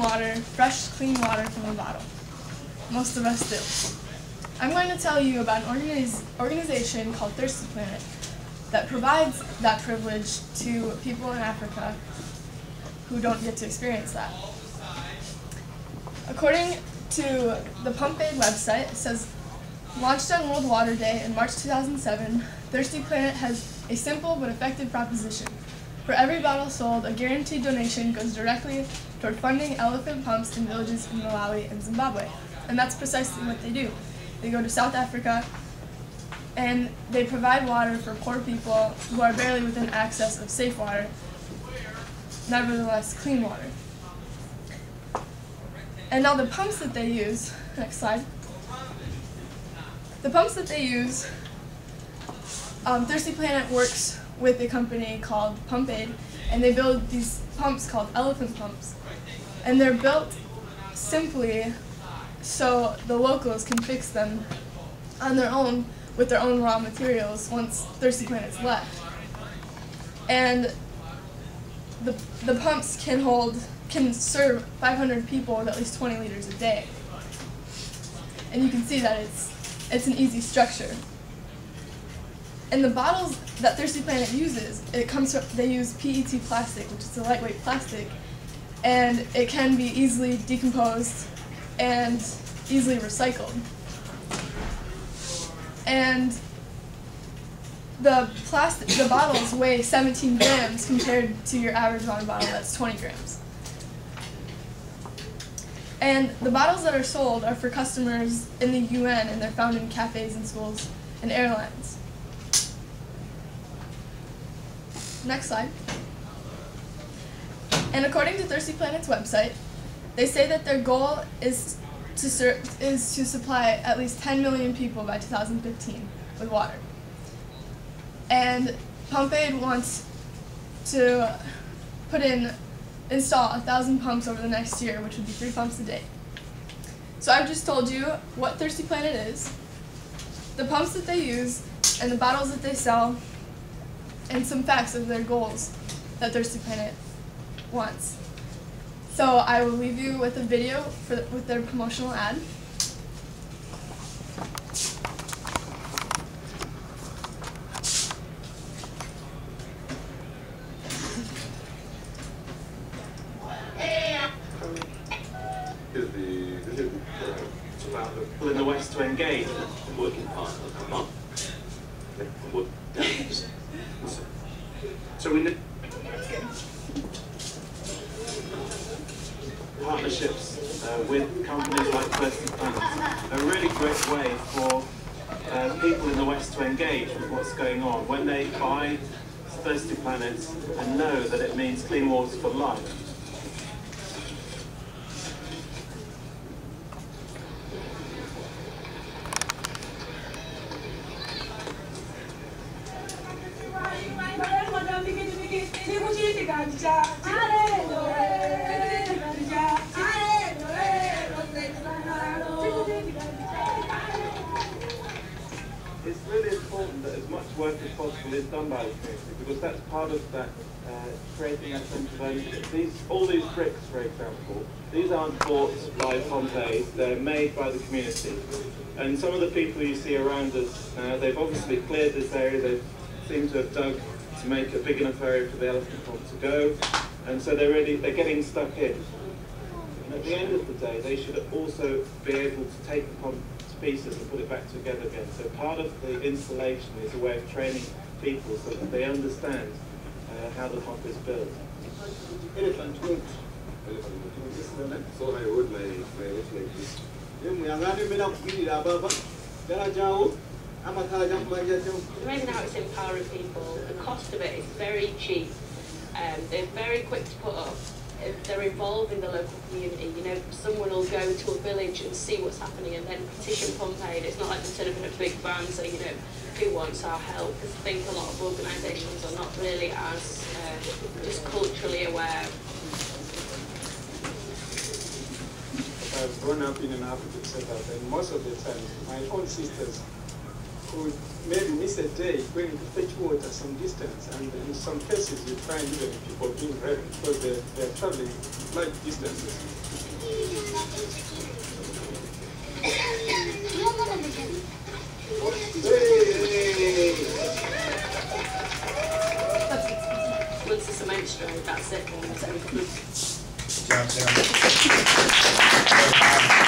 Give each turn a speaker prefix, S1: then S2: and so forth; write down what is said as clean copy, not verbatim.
S1: water, fresh, clean water from a bottle. Most of us do. I'm going to tell you about an organization called Thirsty Planet that provides that privilege to people in Africa who don't get to experience that. According to the Pump Aid website, it says, launched on World Water Day in March 2007, Thirsty Planet has a simple but effective proposition. For every bottle sold, a guaranteed donation goes directly toward funding elephant pumps in villages in Malawi and Zimbabwe. And that's precisely what they do. They go to South Africa and they provide water for poor people who are barely within access of safe water, nevertheless clean water. And now the pumps that they use, next slide. The pumps that they use, Thirsty Planet works with a company called Pump Aid, and they build these pumps called elephant pumps. And they're built simply so the locals can fix them on their own with their own raw materials once Thirsty Planet's left. And the pumps can serve 500 people with at least 20 liters a day. And you can see that it's an easy structure. And the bottles that Thirsty Planet uses, they use PET plastic, which is a lightweight plastic, and it can be easily decomposed and easily recycled. And the bottles weigh 17 grams compared to your average water bottle that's 20 grams. And the bottles that are sold are for customers in the UN, and they're found in cafes and schools and airlines. Next slide. And according to Thirsty Planet's website, they say that their goal is to supply at least 10 million people by 2015 with water. And Pump Aid wants to install 1,000 pumps over the next year, which would be 3 pumps a day. So I've just told you what Thirsty Planet is, the pumps that they use, and the bottles that they sell, and some facts of their goals that Thirsty Planet wants. So I will leave you with a video with their promotional ad.
S2: It's about the people in the West to engage and working partners. So we need partnerships with companies like Thirsty Planet. A really great way for people in the West to engage with what's going on when they buy Thirsty Planet and know that it means clean water for life. It's really important that as much work as possible is done by the community, because that's part of that creating that sense of ownership. All these bricks, for example, these aren't bought by Pump Aid, they're made by the community. And some of the people you see around us, they've obviously cleared this area, they seem to have dug to make a big enough area for the elephant pump to go, and so they're getting stuck in. And at the end of the day, they should also be able to take the pump to pieces and put it back together again. So part of the installation is a way of training people so that they understand how the pump is built.
S3: Elephant wood. So I would like this.
S4: The
S5: reason how it's empowering people, the cost of it is very cheap. They're very quick to put up. They're involved in the local community. You know, someone will go to a village and see what's happening and then petition Pump Aid. It's not like they're turning up in a big van saying, you know, who wants our help? Because I think a lot of organisations are not really as just culturally aware.
S3: I've grown up in an African setup, and most of the time, my own sisters
S4: could maybe miss a day going to fetch water some distance, and in some cases you find even people being raped because they're traveling large distances.
S5: Once it's a maestro, that's it.
S6: Job,